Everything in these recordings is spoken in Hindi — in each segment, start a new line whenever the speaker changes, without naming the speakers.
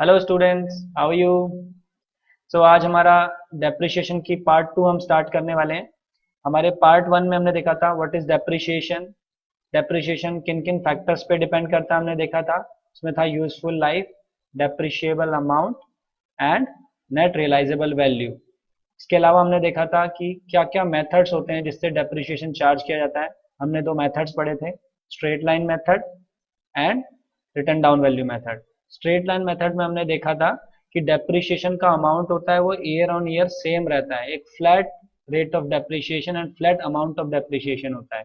Hello students, how are you? So आज हमारा डेप्रिसिएशन की पार्ट 2 हम स्टार्ट करने वाले हैं। हमारे पार्ट 1 में हमने देखा था व्हाट इज डेप्रिसिएशन। डेप्रिसिएशन किन किन फैक्टर्स पे डिपेंड करता है हमने देखा था। उसमें था useful life, depreciable amount and net realisable value. इसके अलावा हमने देखा था कि क्या क्या मेथड्स होते हैं जिससे डेप्रिसिएशन चार्ज किया जाता है। हमने दो मेथड्स पढ़े थे, straight line method and return down value method. Straight line method में हमने देखा था कि डेप्रिसिएशन का अमाउंट होता है वो ईयर ऑन ईयर सेम रहता है, एक flat rate of depreciation and flat amount of depreciation होता है।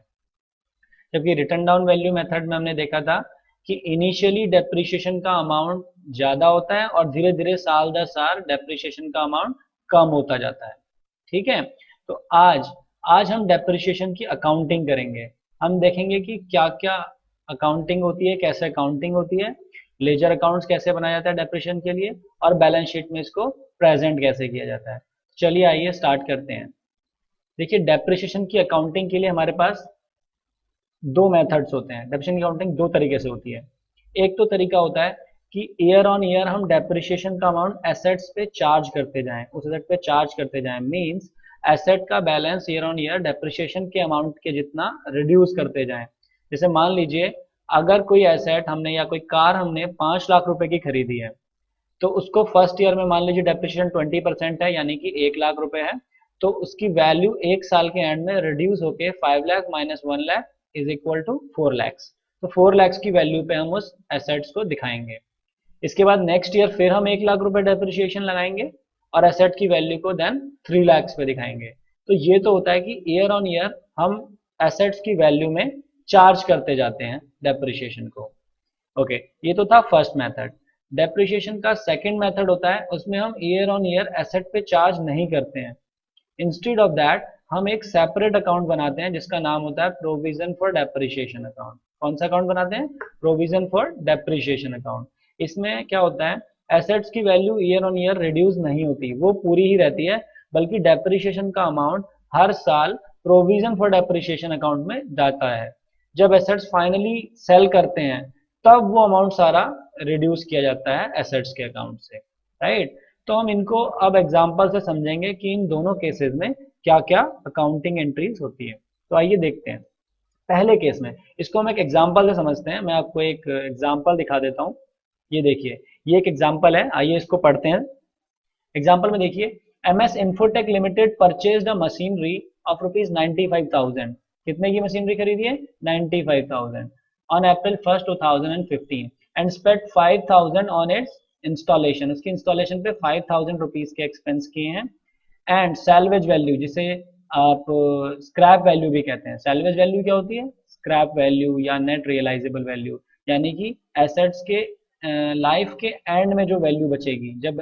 जबकि रिटर्न डाउन वैल्यू मेथड में हमने देखा था कि इनिशियली डेप्रिसिएशन का अमाउंट ज्यादा होता है और धीरे धीरे साल दर साल डेप्रिसिएशन का अमाउंट कम होता जाता है। ठीक है, तो आज आज हम डेप्रिसिएशन की अकाउंटिंग करेंगे। हम देखेंगे कि क्या क्या अकाउंटिंग होती है, कैसे अकाउंटिंग होती है, लेजर अकाउंट्स कैसे बनाया जाता है डेप्रिसिएशन के लिए, और बैलेंस शीट में इसको प्रेजेंट कैसे किया जाता है। चलिए आइए स्टार्ट करते हैं। देखिए, डेप्रिसिएशन की अकाउंटिंग के लिए हमारे पास दो मेथड्स होते हैं। डेप्रिसिएशन की अकाउंटिंग दो तरीके से होती है। एक तो तरीका होता है कि ईयर ऑन ईयर हम डेप्रिसिएशन का अमाउंट एसेट्स पे चार्ज करते जाएं, उस एसेट पे चार्ज करते जाएं। मींस एसेट का balance year on year depreciation के अमाउंट के जितना रिड्यूस करते जाएं। जैसे मान लीजिए, अगर कोई एसेट हमने या कोई कार हमने 5 लाख रुपए की खरीदी है, तो उसको फर्स्ट ईयर में मान लीजिए डेप्रिसिएशन 20% है, यानी कि 1 लाख रुपए है। तो उसकी वैल्यू एक साल के एंड में रिड्यूस होके 5 lakh minus 1 lakh is equal to 4 lakhs. तो 4 लैक्स की वैल्यू पे हम उस एसेट्स को दिखाएंगे। इसके बाद नेक्स्ट ईयर फिर हम 1 लाख रुपए डेप्रिसिएशन लगाएंगे और एसेट की वैल्यू को देन 3 लैक्स पे दिखाएंगे। तो ये तो होता है कि ईयर ऑन ईयर हम एसेट्स की वैल्यू में चार्ज करते जाते हैं डेप्रिसिएशन को। ओके, ये तो था फर्स्ट मेथड। डेप्रिसिएशन का सेकंड मेथड होता है, उसमें हम ईयर ऑन ईयर एसेट पे चार्ज नहीं करते हैं। इंस्टेड ऑफ दैट हम एक सेपरेट अकाउंट बनाते हैं जिसका नाम होता है प्रोविजन फॉर डेप्रिसिएशन अकाउंट। कौन सा अकाउंट बनाते हैं? Provision for depreciation account. इसमें क्या होता है, एसेट्स की value year on year reduce नहीं होती, वो पूरी ही रहती है, बल्कि डेप्रिसिएशन का अमाउंट हर साल प्रोविजन फॉर डेप्रिसिएशन अकाउंट में जाता है। जब एसेट्स फाइनली सेल करते हैं तब वो अमाउंट सारा रिड्यूस किया जाता है एसेट्स के अकाउंट से, राइट। तो हम इनको अब एग्जांपल से समझेंगे कि इन दोनों केसेस में क्या क्या अकाउंटिंग एंट्रीज होती है। तो आइए देखते हैं। पहले केस में इसको हम एक एग्जांपल से समझते हैं। मैं आपको एक एग्जांपल दिखा देता हूँ। ये देखिए, ये एक एग्जांपल है, आइए इसको पढ़ते हैं। एग्जाम्पल में देखिए, MS infotech limited purchased a machinery of ₹95,000। कितने की मशीनरी खरीदी है? 95,000 on April 1, 2015 and spent 5,000 on it's installation. उसकी इंस्टॉलेशन पे 5,000 रुपीज के एक्सपेंस किए हैं। एंड सैल्वेज वैल्यू, जिसे आप स्क्रैप वैल्यू भी कहते हैं। सैल्वेज वैल्यू क्या होती है? स्क्रैप वैल्यू या नेट रियलाइजेबल वैल्यू, यानी कि एसेट्स के लाइफ के एंड में जो वैल्यू बचेगी, जब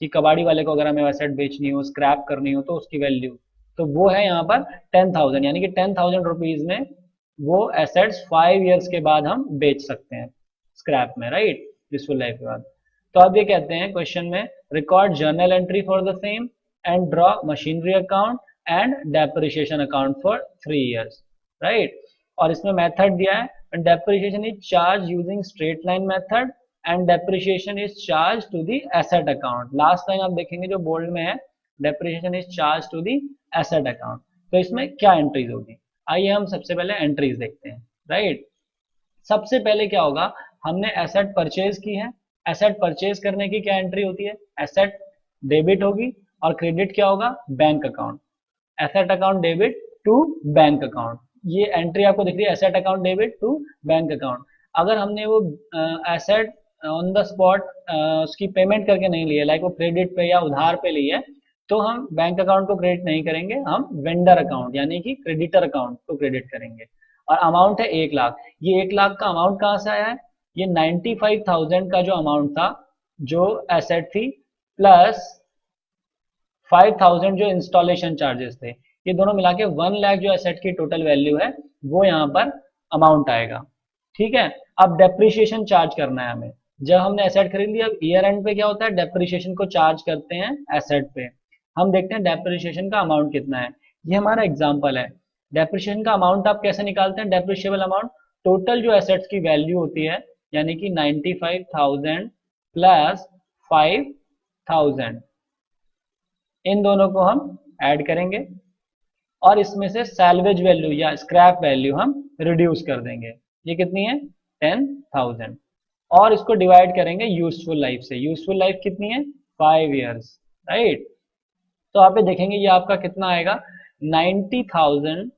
कि कबाड़ी वाले को अगर हमें एसेट बेचनी हो, स्क्रैप करनी हो, तो उसकी वैल्यू तो वो है यहाँ पर 10,000, यानी कि 10,000 रुपीज में वो एसेट्स 5 ईयर्स के बाद हम बेच सकते हैं स्क्रैप में, राइट, यूजफुल लाइफ के बाद। तो अब ये कहते हैं क्वेश्चन में, record journal entry for the same and draw machinery account and depreciation account for 3 years, right. और इसमें मेथड दिया है, depreciation is charge using straight line method and depreciation is charge to the asset account. Last line आप देखेंगे जो बोल्ड में है, depreciation is charge to the asset account. तो इसमें क्या एंट्रीज होगी? आइए हम सबसे पहले एंट्रीज देखते हैं, राइट। सबसे पहले क्या होगा, हमने एसेट परचेज की है। एसेट परचेज करने की क्या एंट्री होती है? एसेट डेबिट होगी और क्रेडिट क्या होगा? Bank account. Asset account debit to bank account, ये एंट्री आपको दिख रही है, asset account debit to bank account. अगर हमने वो एसेट ऑन द स्पॉट उसकी पेमेंट करके नहीं ली है, लाइक वो क्रेडिट पे या उधार पे ली है, तो हम बैंक अकाउंट को क्रेडिट नहीं करेंगे, हम वेंडर अकाउंट यानी कि क्रेडिटर अकाउंट को क्रेडिट करेंगे। और अमाउंट है 1 लाख। ये 1 लाख का अमाउंट कहाँ से आया है? ये 95,000 का जो अमाउंट था, जो एसेट थी, प्लस 5,000 जो इंस्टॉलेशन चार्जेस थे, ये दोनों मिला के 1 लाख जो एसेट की टोटल वैल्यू है, वो यहाँ पर अमाउंट आएगा। ठीक है, अब डेप्रिसिएशन चार्ज करना है हमें। जब हमने एसेट खरीद लिया, अब ईयर एंड पे क्या होता है, डेप्रिसिएशन को चार्ज करते हैं एसेट पे। हम देखते हैं डेप्रिसिएशन का अमाउंट कितना है। ये हमारा एग्जांपल है। डेप्रिसिएशन का अमाउंट आप कैसे निकालते हैं? डेप्रिशिएबल अमाउंट, टोटल जो एसेट्स की वैल्यू होती है, यानी कि 95,000 प्लस 5,000। इन दोनों को हम ऐड करेंगे और इसमें से सैल्वेज वैल्यू या स्क्रैप वैल्यू हम रिड्यूस कर देंगे। ये कितनी है? 10,000। और इसको डिवाइड करेंगे यूजफुल लाइफ से। यूजफुल लाइफ कितनी है? 5 ईयर्स, राइट। तो आप ये देखेंगे ये आपका कितना आएगा? 90,000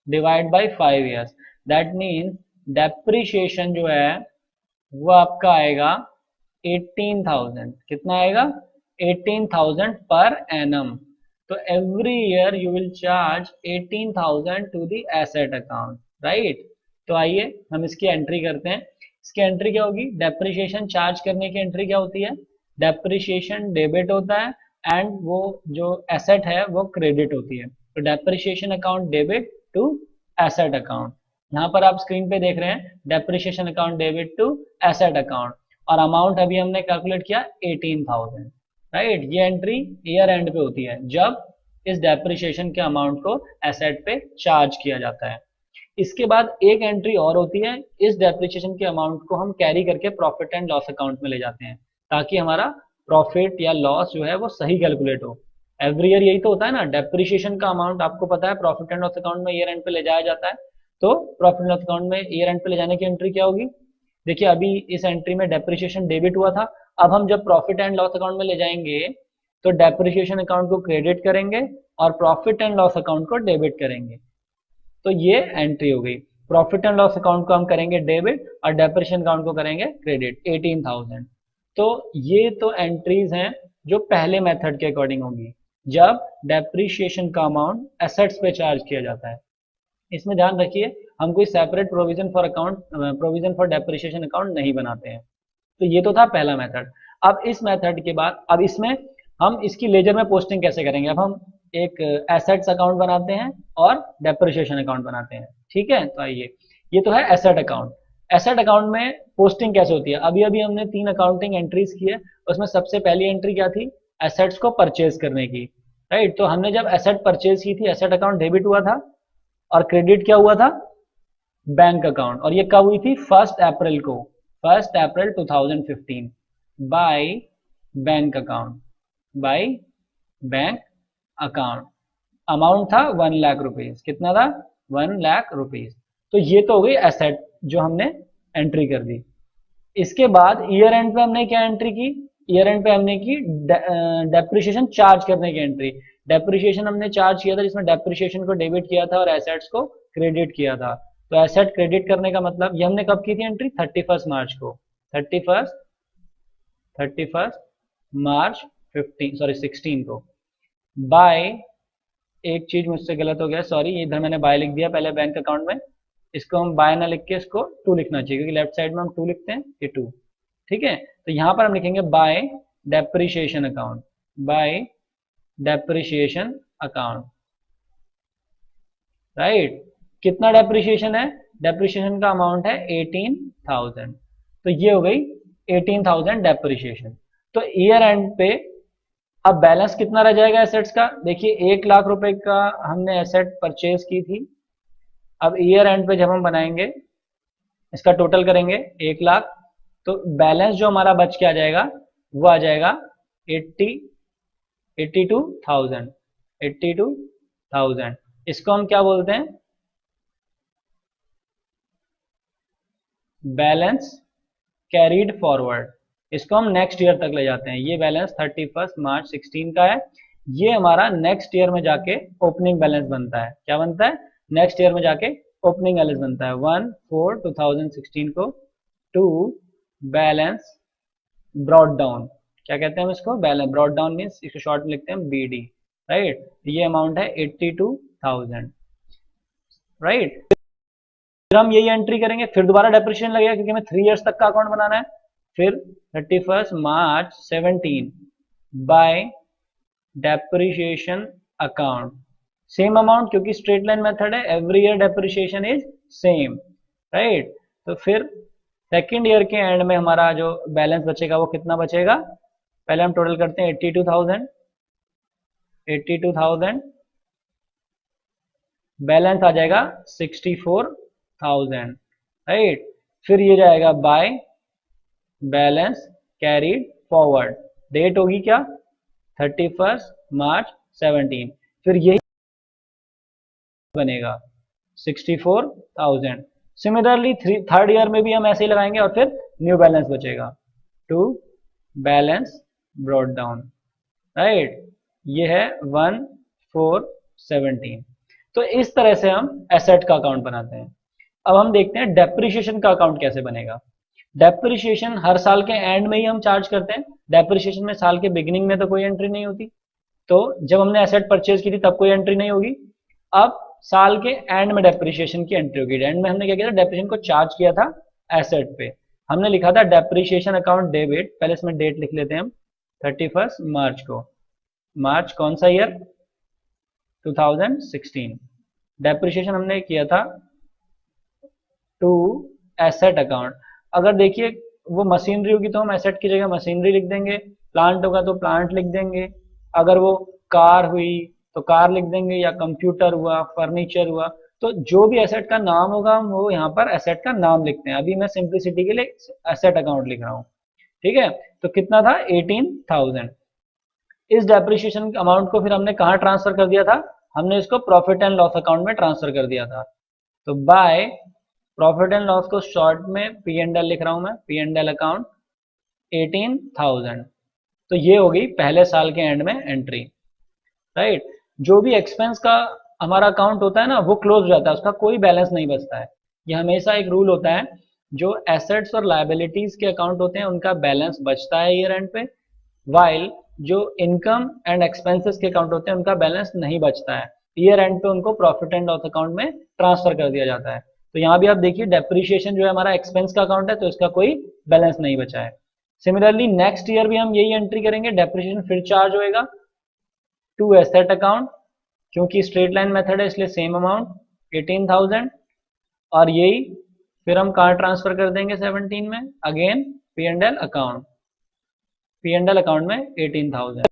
divide by 5 years. That means depreciation जो है वो आपका आएगा 18,000। कितना आएगा? 18,000 पर एनम। तो every year you will charge 18,000 to the asset account, right. तो आइए हम इसकी एंट्री करते हैं। इसकी एंट्री क्या होगी? डेप्रिशिएशन चार्ज करने की एंट्री क्या होती है? डेप्रिशिएशन डेबिट होता है एंड वो जो एसेट है वो क्रेडिट होती है। तो depreciation account debit to asset account. यहाँ पर आप स्क्रीन पे देख रहे हैं depreciation account debit to asset account और अमाउंट अभी हमने कैलकुलेट किया 18,000, राइट। ये एंट्री ईयर एंड पे होती है जब इस डेप्रिशिएशन के अमाउंट को एसेट पे चार्ज किया जाता है। इसके बाद एक एंट्री और होती है, इस डेप्रिशिएशन के अमाउंट को हम कैरी करके प्रॉफिट एंड लॉस अकाउंट में ले जाते हैं ताकि हमारा प्रॉफिट या लॉस जो है वो सही कैलकुलेट हो। एवरी ईयर यही तो होता है ना, डेप्रिशिएशन का अमाउंट आपको पता है प्रॉफिट एंड लॉस अकाउंट में ईयर एंड पे ले जाया जाता है। तो प्रॉफिट एंड लॉस अकाउंट में ईयर एंड पे ले जाने की एंट्री क्या होगी? देखिए अभी इस एंट्री में डेप्रिशिएशन डेबिट हुआ था, अब हम जब प्रॉफिट एंड लॉस अकाउंट में ले जाएंगे तो डेप्रिशिएशन अकाउंट को क्रेडिट करेंगे और प्रॉफिट एंड लॉस अकाउंट को डेबिट करेंगे। तो ये एंट्री हो गई। प्रॉफिट एंड लॉस अकाउंट को हम करेंगे डेबिट और डेप्रिशिएशन अकाउंट को करेंगे क्रेडिट 18,000। तो ये तो एंट्रीज हैं जो पहले मेथड के अकॉर्डिंग होंगी जब डेप्रिशिएशन का अमाउंट एसेट्स पे चार्ज किया जाता है। इसमें ध्यान रखिए हम कोई separate provision for depreciation account नहीं बनाते हैं। तो ये तो था पहला मेथड। अब इस मेथड के बाद अब इसमें हम इसकी लेजर में पोस्टिंग कैसे करेंगे? अब हम एक एसेट्स अकाउंट बनाते हैं और डेप्रिशिएशन अकाउंट बनाते हैं, ठीक है। तो आइए, ये तो है एसेट अकाउंट। एसेट अकाउंट में पोस्टिंग कैसे होती है? अभी अभी हमने 3 अकाउंटिंग एंट्रीज की है, उसमें सबसे पहली एंट्री क्या थी? एसेट्स को परचेज करने की, राइट। तो हमने जब एसेट परचेज की थी एसेट अकाउंट डेबिट हुआ था और क्रेडिट क्या हुआ था? Bank account. और ये कब हुई थी? 1 अप्रैल को, 1 अप्रैल 2015 by bank account, by bank account. Amount था 1 लाख रुपीज। कितना था? 1 लाख रुपीज। तो ये तो हो गई एसेट जो हमने एंट्री कर दी। इसके बाद ईयर एंड पे हमने क्या एंट्री की? ईयर एंड पे हमने की डेप्रिशिएशन चार्ज करने की एंट्री। डेप्रिशिएशन हमने चार्ज किया था जिसमें डेप्रिशिएशन को डेबिट किया था और एसेट्स को क्रेडिट किया था। तो एसेट क्रेडिट करने का मतलब ये हमने कब की थी एंट्री? 31 मार्च को, 31 मार्च 16 को। बाय, एक चीज मुझसे गलत हो गया, सॉरी, इधर मैंने बाय लिख दिया पहले बैंक अकाउंट में। इसको हम बाय ना लिख के इसको 2 लिखना चाहिए क्योंकि लेफ्ट साइड में हम 2 लिखते हैं, ये 2, ठीक है। तो यहां पर हम लिखेंगे by depreciation account, by depreciation account, right. कितना डेप्रिशिएशन है? डेप्रिशिएशन का अमाउंट है 18,000। तो ये हो गई 18,000 डेप्रिशिएशन। तो ईयर एंड पे अब बैलेंस कितना रह जाएगा एसेट्स का? देखिए 1 लाख रुपए का हमने एसेट परचेज की थी। अब ईयर एंड पे जब हम बनाएंगे इसका टोटल करेंगे 1 लाख, तो बैलेंस जो हमारा बच के आ जाएगा वो आ जाएगा 82,000। इसको हम क्या बोलते हैं? Balance carried forward. इसको हम नेक्स्ट ईयर तक ले जाते हैं। ये बैलेंस 31 मार्च 16 का है, ये हमारा नेक्स्ट ईयर में जाके ओपनिंग बैलेंस बनता है। क्या बनता है? नेक्स्ट ईयर में जाके ओपनिंग बैलेंस बनता है 1/4/2016 को टू बैलेंस ब्रॉड डाउन। क्या कहते हैं हम इसको? बैलेंस ब्रॉड डाउन मीन्स इसको शॉर्ट में लिखते हैं BD, राइट। ये अमाउंट है 82,000, राइट। फिर हम यही एंट्री करेंगे, फिर दोबारा डेप्रिशिएशन लगेगा क्योंकि हमें 3 इयर्स तक का अकाउंट बनाना है। फिर 31 March 17 by depreciation account, same amount क्योंकि स्ट्रेट लाइन मेथड है, every year depreciation is same, right. तो फिर सेकेंड ईयर के एंड में हमारा जो बैलेंस बचेगा वो कितना बचेगा? पहले हम टोटल करते हैं 82,000 बैलेंस आ जाएगा 64,000, राइट। फिर ये जाएगा by balance carried forward, date होगी क्या 31 मार्च 17, फिर यही बनेगा 64,000। सिमिलरली थर्ड ईयर में भी हम ऐसे ही लगाएंगे और फिर न्यू बैलेंस बचेगा to balance brought down, right. ये है 1417। तो इस तरह से हम एसेट का अकाउंट बनाते हैं। अब हम देखते हैं डेप्रिसिएशन का अकाउंट कैसे बनेगा। डेप्रिसिएशन हर साल के एंड में ही हम चार्ज करते हैं। डेप्रिसिएशन में साल के बिगिनिंग में तो कोई एंट्री नहीं होती, तो जब हमने एसेट परचेज की थी तब कोई एंट्री नहीं होगी। अब साल के एंड में डेप्रिसिएशन की एंट्री होगी। एंड में हमने क्या किया था, डेप्रिसिएशन को चार्ज किया था एसेट पे। हमने लिखा था डेप्रिसिएशन अकाउंट डेबिट, पहले इसमें डेट लिख लेते हैं हम 31 मार्च को। मार्च कौन सा ईयर 2016। डेप्रिसिएशन हमने किया था टू एसेट अकाउंट। अगर देखिए वो मशीनरी होगी तो हम एसेट की जगह मशीनरी लिख देंगे, प्लांट होगा तो प्लांट लिख देंगे, अगर वो कार हुई तो कार लिख देंगे, या कंप्यूटर हुआ, फर्नीचर हुआ, तो जो भी एसेट का नाम होगा हम वो यहाँ पर एसेट का नाम लिखते हैं। अभी मैं सिंप्लिसिटी के लिए एसेट अकाउंट लिख रहा हूँ, ठीक है। तो कितना था 18,000। इस डेप्रिसिएशन अमाउंट को फिर हमने कहाँ ट्रांसफर कर दिया था, हमने इसको प्रॉफिट एंड लॉस अकाउंट में ट्रांसफर कर दिया था। तो बाय प्रॉफिट एंड लॉस को शॉर्ट में पी एंड एल लिख रहा हूं मैं, पी एंड एल अकाउंट 18,000। तो ये होगी पहले साल के एंड में एंट्री, राइट। जो भी एक्सपेंस का हमारा अकाउंट होता है ना वो क्लोज हो जाता है, उसका कोई बैलेंस नहीं बचता है। ये हमेशा एक रूल होता है, जो एसेट्स और लायबिलिटीज के अकाउंट होते हैं उनका बैलेंस बचता है ईयर एंड पे, वाइल जो इनकम एंड एक्सपेंसेस के अकाउंट होते हैं उनका बैलेंस नहीं बचता है। ईयर एंड पे उनको प्रॉफिट एंड लॉस अकाउंट में ट्रांसफर कर दिया जाता है। तो यहाँ भी आप देखिए डेप्रिसिएशन जो है हमारा एक्सपेंस का अकाउंट है, तो इसका कोई बैलेंस नहीं बचा है। सिमिलरली नेक्स्ट ईयर भी हम यही एंट्री करेंगे, डेप्रिसिएशन फिर चार्ज होएगा टू एसेट अकाउंट, क्योंकि स्ट्रेट लाइन मेथड है इसलिए सेम अमाउंट 18,000, और यही फिर हम कहाँ ट्रांसफर कर देंगे 17 में, again P and L account, P and L account में 18,000।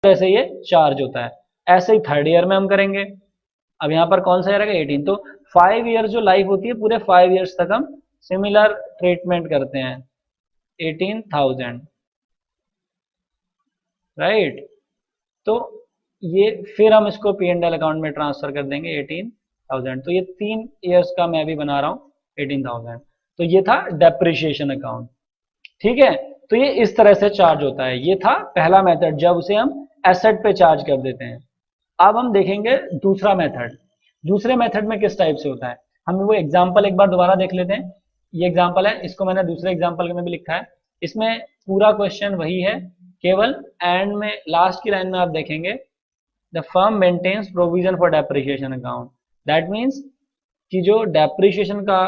ऐसे ये चार्ज होता है। ऐसे ही थर्ड ईयर में हम करेंगे। अब यहाँ पर कौन सा ईयर है 18, तो 5 ईयर जो लाइफ होती है पूरे 5 ईयर्स तक हम सिमिलर ट्रीटमेंट करते हैं 18,000, राइट। तो ये फिर हम इसको पी एंड एल अकाउंट में ट्रांसफर कर देंगे 18,000। तो ये 3 ईयर्स का मैं भी बना रहा हूँ 18,000। तो ये था डेप्रिसिएशन अकाउंट, ठीक है। तो ये इस तरह से चार्ज होता है। ये था पहला मेथड जब उसे हम एसेट पे चार्ज कर देते हैं। अब हम देखेंगे दूसरा मेथड। दूसरे मेथड में किस टाइप से होता है, हम वो एग्जांपल एक बार दोबारा देख लेते हैं। ये एग्जांपल है, इसको मैंने दूसरे एग्जांपल में भी लिखा है। इसमें पूरा क्वेश्चन वही है, केवल एंड में लास्ट की लाइन में आप देखेंगे the firm maintains provision for depreciation account. That means कि जो डेप्रिसिएशन का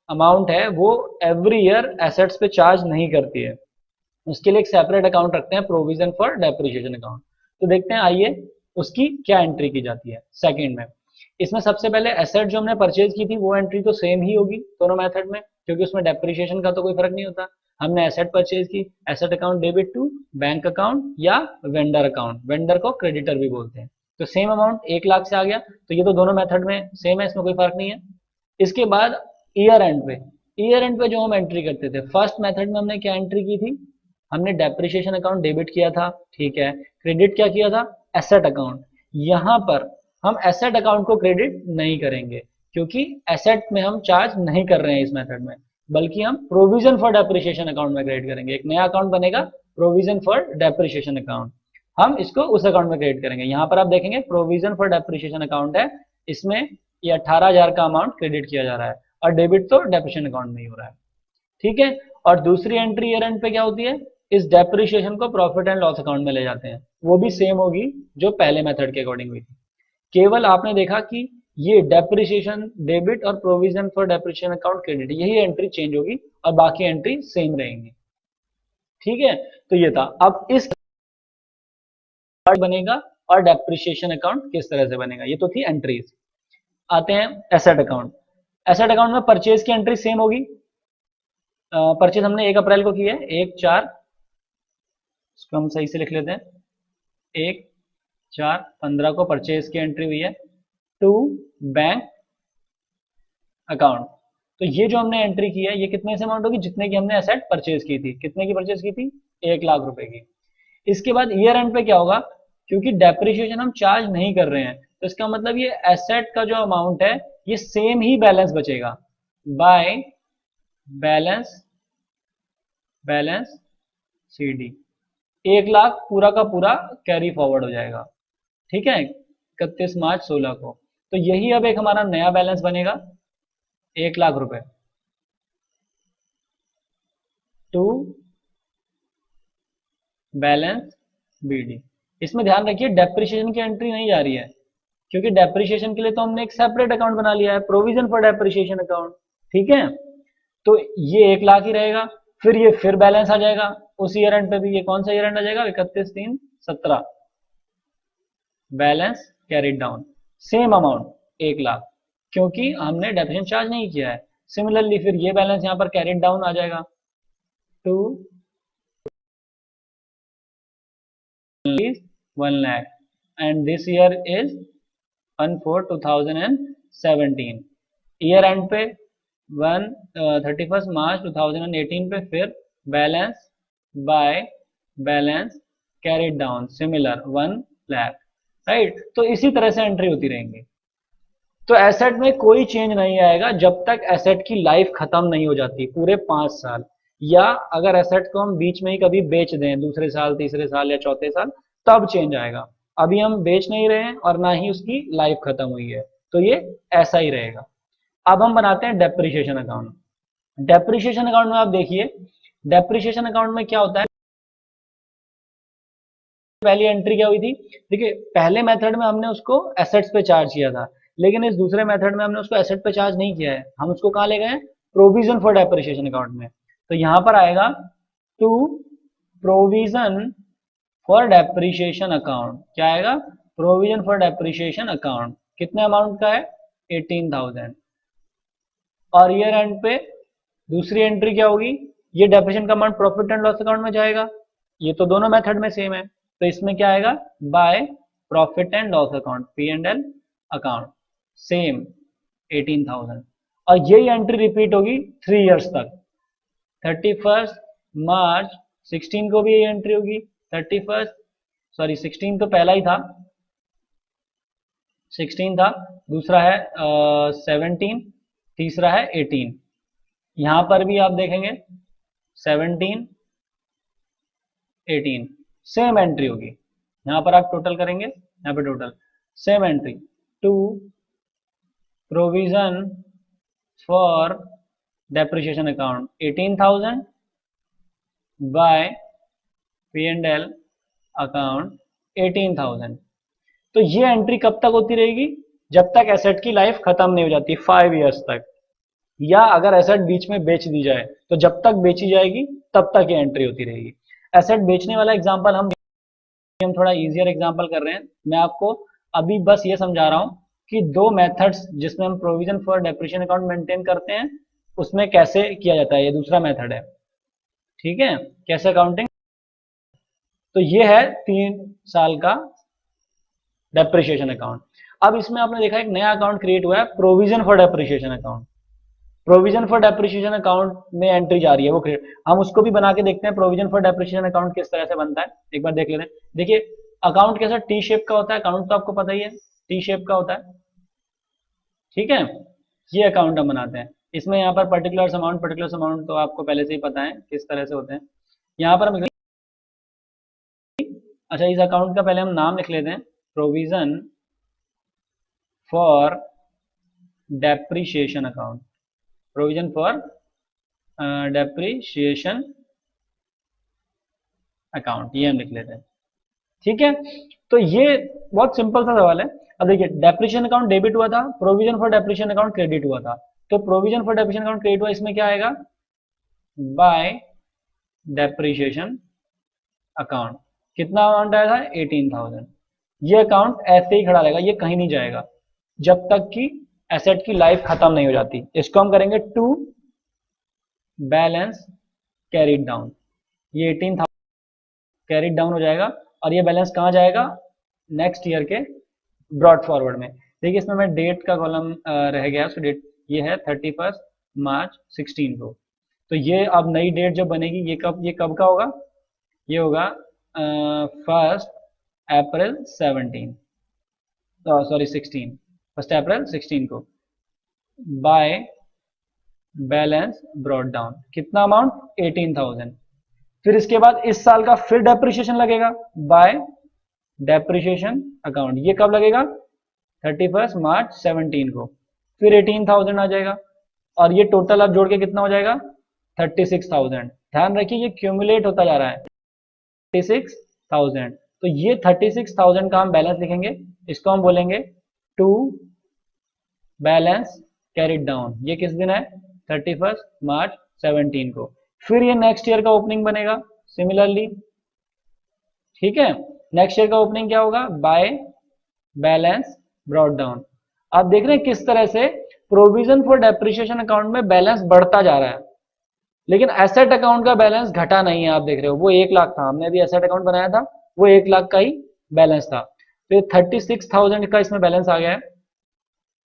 अमाउंट है वो एवरी ईयर एसेट्स पे चार्ज नहीं करती है, उसके लिए एक सेपरेट अकाउंट रखते हैं प्रोविजन फॉर डेप्रिसिएशन अकाउंट। तो देखते हैं आइए उसकी क्या एंट्री की जाती है सेकंड में। इसमें सबसे पहले एसेट जो हमने परचेज की थी वो एंट्री तो सेम ही होगी दोनों मेथड में, क्योंकि उसमें डेप्रिसिएशन का तो कोई फर्क नहीं होता। हमने एसेट परचेज की, asset account debit to bank account या वेंडर अकाउंट, वेंडर को क्रेडिटर भी बोलते हैं। तो सेम अमाउंट 1 लाख से आ गया, तो ये तो दोनों मेथड में सेम है, इसमें कोई फर्क नहीं है। इसके बाद ईयर एंड पे, ईयर एंड पे जो हम एंट्री करते थे फर्स्ट मेथड में हमने क्या एंट्री की थी, हमने डेप्रिसिएशन अकाउंट डेबिट किया था, ठीक है। क्रेडिट क्या किया था, एसेट अकाउंट। यहां पर हम एसेट अकाउंट को क्रेडिट नहीं करेंगे, क्योंकि एसेट में हम चार्ज नहीं कर रहे हैं इस मेथड में, बल्कि हम प्रोविजन फॉर डेप्रिसिएशन अकाउंट में क्रेडिट करेंगे। एक नया अकाउंट बनेगा प्रोविजन फॉर डेप्रिसिएशन अकाउंट, हम इसको उस अकाउंट में क्रेडिट करेंगे। यहाँ पर आप देखेंगे प्रोविजन फॉर डेप्रिसिएशन अकाउंट है, इसमें ये 18,000 का अमाउंट क्रेडिट किया जा रहा है, और डेबिट तो डेप्रिसिएशन अकाउंट में ही हो रहा है, ठीक है। और दूसरी एंट्री ईयर एंड पे क्या होती है, इस डेप्रिसिएशन को प्रॉफिट एंड लॉस अकाउंट में ले जाते हैं, वो भी सेम होगी जो पहले मेथड के अकॉर्डिंग हुई थी। केवल आपने देखा कि ये डेप्रिसिएशन डेबिट और provision for depreciation account credit, यही एंट्री चेंज होगी और बाकी एंट्री सेम रहेंगी, ठीक है। तो ये था। अब इस बनेगा और डेप्रिसिएशन अकाउंट किस तरह से बनेगा, ये तो थी एंट्रीज। आते हैं एसेट अकाउंट। एसेट अकाउंट में परचेज की एंट्री सेम होगी। परचेज हमने 1 अप्रैल को की है, 1/4, इसको हम सही से लिख लेते हैं, 1/4/15 को परचेज की एंट्री हुई है टू बैंक अकाउंट। तो ये जो हमने एंट्री की है ये कितने से अमाउंट होगी, जितने की हमने एसेट परचेज की थी। कितने की परचेज की थी, 1,00,000 रुपए की। इसके बाद ईयर एंड पे क्या होगा, क्योंकि डेप्रिसिएशन हम चार्ज नहीं कर रहे हैं तो इसका मतलब ये एसेट का जो अमाउंट है ये सेम ही बैलेंस बचेगा by balance balance C D. 1,00,000 पूरा का पूरा कैरी फॉरवर्ड हो जाएगा, ठीक है, 31 मार्च 16 को। तो यही अब एक हमारा नया बैलेंस बनेगा, 1,00,000 रुपए टू बैलेंस बीडी। इसमें ध्यान रखिए डेप्रिसिएशन की एंट्री नहीं जा रही है, क्योंकि डेप्रिसिएशन के लिए तो हमने एक सेपरेट अकाउंट बना लिया है, प्रोविजन फॉर डेप्रिसिएशन अकाउंट, ठीक है। तो ये 1,00,000 ही रहेगा, फिर ये फिर बैलेंस आ जाएगा उस ईयर एंड पे भी। ये कौन सा ईयर एंड आ जाएगा, 31/3/17, balance carried down same amount 1,00,000, क्योंकि हमने डेप्रिसिएशन चार्ज नहीं किया है। सिमिलरली फिर ये बैलेंस यहाँ पर कैरिड डाउन आ जाएगा to 1,00,000 and this year is 1/4/2017। Year end पे 31 मार्च 2018 पे फिर balance by balance carried down similar 1,00,000, right. तो इसी तरह से एंट्री होती रहेंगी। तो एसेट में कोई चेंज नहीं आएगा जब तक एसेट की लाइफ खत्म नहीं हो जाती पूरे 5 साल, या अगर एसेट को हम बीच में ही कभी बेच दें दूसरे साल, तीसरे साल या चौथे साल, तब चेंज आएगा। अभी हम बेच नहीं रहे हैं और ना ही उसकी लाइफ खत्म हुई है, तो ये ऐसा ही रहेगा। अब हम बनाते हैं डेप्रिसिएशन अकाउंट। डेप्रिसिएशन अकाउंट में आप देखिए, डेप्रिसिएशन अकाउंट में क्या होता है, पहली एंट्री क्या हुई थी, देखिए पहले मेथड में हमने उसको एसेट्स पे चार्ज किया था, लेकिन इस दूसरे मेथड में हमने उसको एसेट पे चार्ज नहीं किया है, हम उसको कहाँ ले गए हैं, प्रोविजन फॉर डेप्रिसिएशन अकाउंट में। तो यहां पर आएगा to provision for depreciation account, क्या आएगा, प्रोविजन फॉर डेप्रिसिएशन अकाउंट। कितने अमाउंट का है, 18,000। और ईयर एंड पे दूसरी एंट्री क्या होगी, ये डेप्रिसिएशन का amount profit and loss account में जाएगा। ये तो दोनों मेथड में सेम है, तो इसमें क्या आएगा, by profit and loss account, P&L account, same 18,000। और यही एंट्री रिपीट होगी 3 इयर्स तक। 31 मार्च 16 को भी यही एंट्री होगी, 16 तो पहला ही था, 16 था, दूसरा है 17, तीसरा है 18। यहां पर भी आप देखेंगे 17 18 सेम एंट्री होगी। यहां पर आप टोटल करेंगे, यहां पे total same entry to provision for depreciation account 18,000 by P&L account 18,000। तो ये एंट्री कब तक होती रहेगी, जब तक एसेट की लाइफ खत्म नहीं हो जाती, 5 इयर्स तक, या अगर एसेट बीच में बेच दी जाए तो जब तक बेची जाएगी तब तक ये एंट्री होती रहेगी। एसेट बेचने वाला एग्जांपल हम थोड़ा इजियर एग्जांपल कर रहे हैं। मैं आपको अभी बस ये समझा रहा हूं कि दो मेथड्स जिसमें हम provision for depreciation account maintain करते हैं उसमें कैसे किया जाता है, ये दूसरा मेथड है, ठीक है, कैसे अकाउंटिंग। तो ये है 3 साल का डेप्रिसिएशन अकाउंट। अब इसमें आपने देखा एक नया अकाउंट क्रिएट हुआ है, provision for depreciation account. Provision for depreciation account में एंट्री जा रही है वो क्रिएट, हम उसको भी बना के देखते हैं प्रोविजन फॉर डेप्रिसिएशन अकाउंट किस तरह से बनता है, एक बार देख लेते हैं। देखिए अकाउंट कैसा टी शेप का होता है, अकाउंट तो आपको पता ही है टी शेप का होता है, ठीक है। ये अकाउंट हम बनाते हैं, इसमें यहाँ पर पर्टिकुलर अमाउंट तो आपको पहले से ही पता है किस तरह से होते हैं। यहाँ पर हम, अच्छा इस अकाउंट का पहले हम नाम लिख लेते हैं, provision for depreciation account, provision for depreciation account, ये हम लिख लेते हैं, ठीक है। तो ये बहुत सिंपल सा सवाल है। अब देखिए डेप्रिसिएशन अकाउंट डेबिट हुआ था, provision for depreciation account credit हुआ था। तो provision for depreciation account credit हुआ, इसमें क्या आएगा, बाय डेप्रिसिएशन अकाउंट। कितना अमाउंट आया था, 18,000। ये अकाउंट ऐसे ही खड़ा रहेगा, ये कहीं नहीं जाएगा जब तक कि एसेट की लाइफ खत्म नहीं हो जाती। इसको हम करेंगे टू बैलेंस कैरिड डाउन, ये 18,000 कैरिड डाउन हो जाएगा और ये बैलेंस कहाँ जाएगा, नेक्स्ट ईयर के ब्रॉड फॉरवर्ड में। देखिए इसमें मैं डेट का कॉलम रह गया, सो डेट ये है 31 मार्च 16 को। तो ये अब नई डेट जब बनेगी, ये कब का होगा, ये होगा 1 अप्रैल 17, सॉरी 16, 1 अप्रैल 16 को। बाय बैलेंस ब्रॉट डाउन, कितना अमाउंट, 18,000। फिर इसके बाद इस साल का फिर डेप्रिसिएशन लगेगा बाय डेप्रिसिएशन अकाउंट, ये कब लगेगा, 31 मार्च 17 को, फिर 18,000 आ जाएगा, और ये टोटल अब जोड़ के कितना हो जाएगा, 36,000। ध्यान रखिए ये क्यूमुलेट होता जा रहा है, 36,000। तो ये 36,000 का हम बैलेंस लिखेंगे, इसको हम बोलेंगे टू बैलेंस कैरिड डाउन। ये किस दिन है, 31 मार्च 17 को। फिर ये नेक्स्ट ईयर का ओपनिंग बनेगा सिमिलरली, ठीक है। नेक्स्ट ईयर का ओपनिंग क्या होगा, बाय बैलेंस ब्रॉट डाउन। आप देख रहे हैं किस तरह से प्रोविजन फॉर डेप्रिसिएशन अकाउंट में बैलेंस बढ़ता जा रहा है, लेकिन एसेट अकाउंट का बैलेंस घटा नहीं है। आप देख रहे हो वो 1 लाख था, हमने अभी एसेट अकाउंट बनाया था, वो 1 लाख का ही बैलेंस था। तो 36,000 का इसमें बैलेंस आ गया है,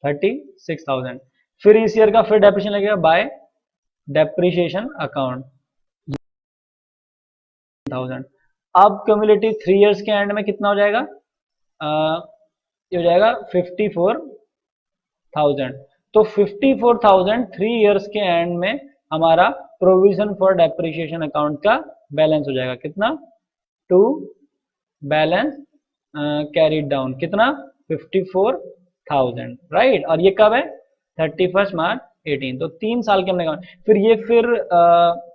36,000। फिर इस ईयर का फिर डेप्रिसिएशन लगेगा बाय डेप्रिसिएशन अकाउंट 1000। अब क्यूमुलेटिव 3 इयर्स के एंड में कितना हो जाएगा, ये हो जाएगा 54,000। तो 54,000 3 इयर्स के एंड में हमारा प्रोविजन फॉर डेप्रिसिएशन अकाउंट का बैलेंस हो जाएगा, कितना, टू बैलेंस कैरिड डाउन, कितना, 54,000, राइट। और ये कब है, 31 मार्च 18। तो 3 साल के हमने कहा। फिर ये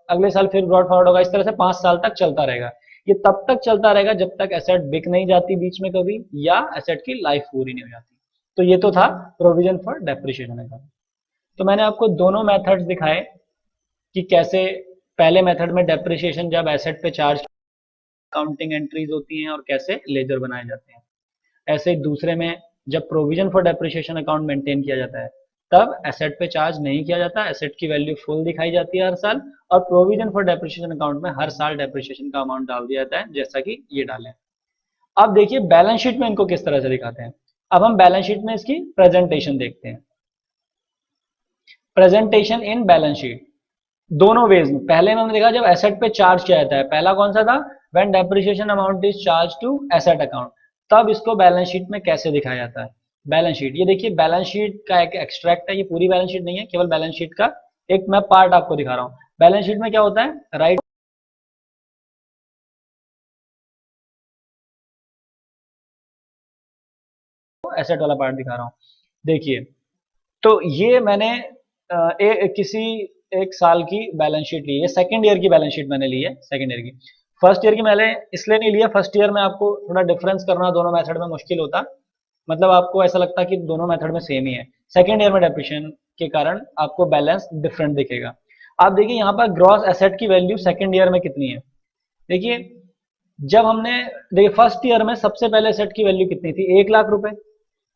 अगले साल फिर ब्रॉड फॉरवर्ड होगा, इस तरह से 5 साल तक चलता रहेगा। ये तब तक चलता रहेगा जब तक एसेट बिक नहीं जाती बीच में कभी, या एसेट की लाइफ पूरी नहीं हो जाती। तो ये तो था प्रोविजन फॉर डेप्रिसिएशन अकाउंट। तो मैंने आपको दोनों मेथड्स दिखाए कि कैसे पहले मेथड में डेप्रिसिएशन जब एसेट पे चार्ज काउंटिंग एंट्रीज होती हैं और कैसे लेजर बनाए जाते हैं, ऐसे ही दूसरे में जब provision for depreciation account maintain किया जाता है तब एसेट पे चार्ज नहीं किया जाता, एसेट की वैल्यू फुल दिखाई जाती है हर साल, और प्रोविजन फॉर डेप्रिसिएशन अकाउंट में हर साल डेप्रिसिएशन का अमाउंट डाल दिया जाता है, जैसा कि ये डालें। अब देखिए बैलेंस शीट में इनको किस तरह से दिखाते हैं। अब हम बैलेंस शीट में इसकी प्रेजेंटेशन देखते हैं। प्रेजेंटेशन इन बैलेंस शीट दोनों वेज में। पहले में हमने देखा जब एसेट पे चार्ज किया जाता है, पहला कौन सा था, when depreciation amount is charge to asset account, तब इसको बैलेंस शीट में कैसे दिखाया जाता है। बैलेंस शीट, ये देखिए बैलेंस शीट का एक एक्सट्रैक्ट है, ये पूरी बैलेंस शीट नहीं है, केवल बैलेंस शीट का एक मैं पार्ट आपको दिखा रहा हूं। बैलेंस शीट में क्या होता है, राइट एसेट वाला पार्ट दिखा रहा हूं। देखिए तो ये मैंने किसी एक साल की बैलेंस शीट ली है, सेकेंड ईयर की बैलेंस शीट मैंने ली है, सेकेंड ईयर की। फर्स्ट ईयर की मैंने इसलिए नहीं लिया, फर्स्ट ईयर में आपको थोड़ा डिफरेंस करना दोनों मेथड में मुश्किल होता, मतलब आपको ऐसा लगता कि दोनों मेथड में सेम ही है। सेकेंड ईयर में डेप्रिसिएशन के कारण आपको बैलेंस डिफरेंट दिखेगा। आप देखिए यहाँ पर ग्रॉस एसेट की वैल्यू सेकेंड ईयर में कितनी है। देखिए जब हमने देखिए फर्स्ट ईयर में सबसे पहले एसेट की वैल्यू कितनी थी, 1 लाख रुपए।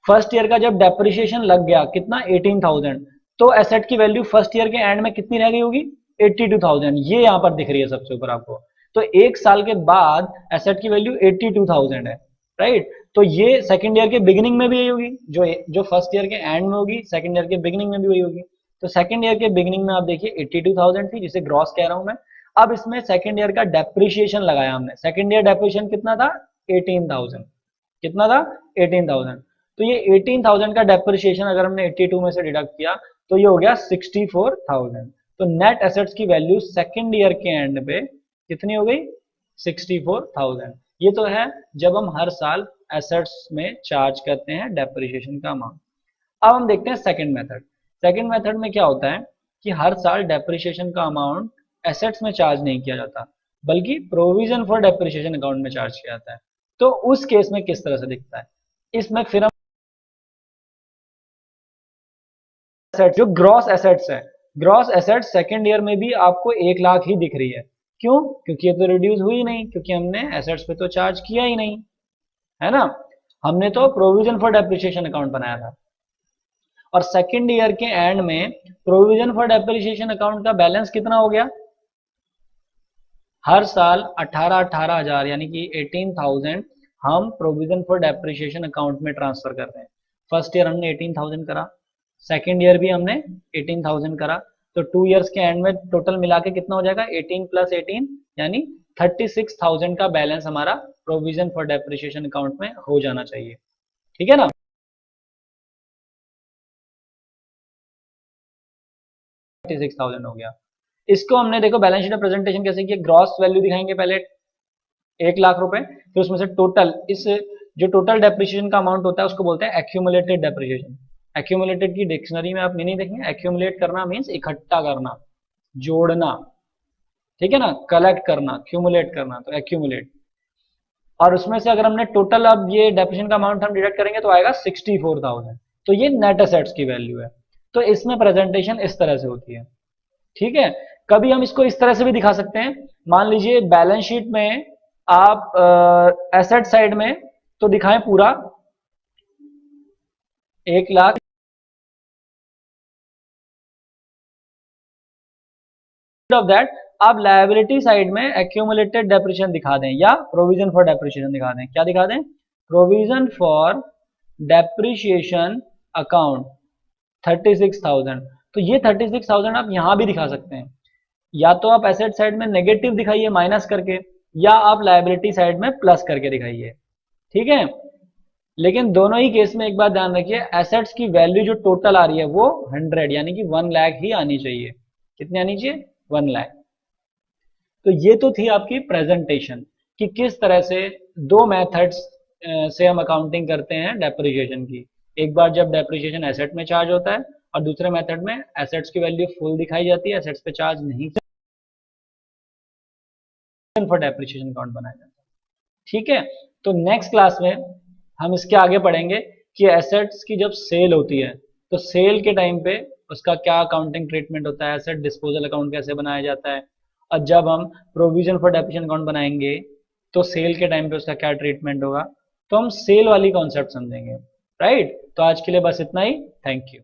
फर्स्ट ईयर का जब डेप्रिसिएशन लग गया कितना, 18,000, तो एसेट की वैल्यू फर्स्ट ईयर के एंड में कितनी रह गई होगी, 82,000। ये यहां पर दिख रही है सबसे ऊपर आपको। तो 1 साल के बाद एसेट की वैल्यू 82,000 है, राइट। तो ये सेकंड ईयर के बिगिनिंग में भी यही होगी, जो फर्स्ट ईयर के एंड में होगी, सेकंड ईयर के बिगिनिंग में भी वही होगी। तो सेकंड ईयर के बिगिनिंग में आप देखिए 82,000 थी, जिसे ग्रॉस कह रहा हूं मैं। अब इसमें सेकंड ईयर का डेप्रिसिएशन लगाया हमने, सेकंड ईयर डेप्रिसिएशन कितना था, 18,000। कितना था, 18,000। तो ये 18,000 का डेप्रिसिएशन अगर हमने 82 में से डिडक्ट किया तो ये हो गया 64,000। तो नेट एसेट्स की वैल्यू सेकंड ईयर के एंड पे कितनी हो गई, 64,000। ये तो है जब हम हर साल एसेट्स में चार्ज करते हैं डेप्रिसिएशन का अमाउंट। अब हम देखते हैं सेकंड मेथड। सेकंड मेथड में क्या होता है कि हर साल डेप्रिसिएशन का अमाउंट एसेट्स में चार्ज नहीं किया जाता, बल्कि प्रोविजन फॉर डेप्रिसिएशन अकाउंट में चार्ज किया जाता है। तो उस केस में किस तरह से दिखता है, इसमें फिर हम जो ग्रॉस एसेट्स है, ग्रॉस एसेट्स सेकंड ईयर में भी आपको 1 लाख ही दिख रही है। क्यों, क्योंकि ये तो रिड्यूस हुई नहीं, क्योंकि हमने एसेट्स पे तो चार्ज किया ही नहीं, है ना। हमने तो प्रोविजन फॉर डेप्रिसिएशन अकाउंट बनाया था। और सेकंड ईयर के एंड में प्रोविजन फॉर डेप्रिसिएशन अकाउंट का बैलेंस कितना हो गया, हर साल 18,000 यानी कि 18,000 हम प्रोविजन फॉर डेप्रिसिएशन अकाउंट में ट्रांसफर कर रहे हैं। फर्स्ट ईयर हमने 18,000 करा, सेकेंड ईयर भी हमने 18,000 करा, तो 2 ईयर्स के एंड में टोटल मिला के कितना हो जाएगा, 18 प्लस 18 यानी 36,000 का बैलेंस हमारा प्रोविजन फॉर डेप्रिसिएशन अकाउंट में हो जाना चाहिए। ठीक है ना। 36,000 हो गया। इसको हमने देखो बैलेंस शीट में प्रेजेंटेशन कैसे किया, ग्रॉस वैल्यू दिखाएंगे पहले 1,00,000 रुपए, फिर उसमें से टोटल, इस जो टोटल डेप्रिसिएशन का अमाउंट होता है उसको बोलते हैं एक्यूमुलेटेड डेप्रिसिएशन। एक्यूमुलेटेड की डिक्शनरी में आप मीनिंग देखेंगे, एक्यूमुलेट करना मीन्स इकट्ठा करना, जोड़ना, ठीक है ना, कलेक्ट करना, क्यूमुलेट करना, तो एक्यूमुलेट। और उसमें से अगर हमने टोटल अब ये डेप्रिसिएशन का अमाउंट हम डिडक्ट करेंगे तो आएगा 64,000, तो ये नेट एसेट्स की वैल्यू है। तो इसमें प्रेजेंटेशन इस तरह से होती है। ठीक है, कभी हम इसको इस तरह से भी दिखा सकते हैं, मान लीजिए बैलेंस शीट में आप एसेट साइड में तो दिखाएं पूरा 1,00,000, ऑफ दैट आप लायबिलिटी साइड में एक्यूमुलेटेड डेप्रिसिएशन दिखा दें या प्रोविजन फॉर डेप्रिसिएशन दिखा दें। क्या दिखा दें, प्रोविजन फॉर डेप्रिसिएशन अकाउंट 36,000। तो ये 36,000 आप यहां भी दिखा सकते हैं, या तो आप एसेट साइड में नेगेटिव दिखाइए माइनस करके, या आप लायबिलिटी साइड में प्लस करके दिखाइए। ठीक है, लेकिन दोनों ही केस में एक बात ध्यान रखिए, एसेट्स की वैल्यू जो टोटल आ रही है वो 100 यानी कि 1 लाख ही आनी चाहिए। कितनी आनी चाहिए, 1 लाख। तो ये तो थी आपकी प्रेजेंटेशन कि किस तरह से दो मेथड्स से हम अकाउंटिंग करते हैं डेप्रिसिएशन की। एक बार जब डेप्रिसिएशन एसेट में चार्ज होता है, और दूसरे मेथड में एसेट्स की वैल्यू फुल दिखाई जाती है, एसेट्स पे चार्ज नहीं फॉर डेप्रिसिएशन अकाउंट बनाया जाता है। ठीक है, तो नेक्स्ट क्लास में हम इसके आगे पढ़ेंगे कि एसेट्स की जब सेल होती है तो सेल के टाइम पे उसका क्या अकाउंटिंग ट्रीटमेंट होता है, एसेट डिस्पोजल अकाउंट कैसे बनाया जाता है, और जब हम प्रोविजन फॉर डेप्रिसिएशन अकाउंट बनाएंगे तो सेल के टाइम पे उसका क्या ट्रीटमेंट होगा। तो हम सेल वाली कॉन्सेप्ट समझेंगे। राइट, तो आज के लिए बस इतना ही। Thank you.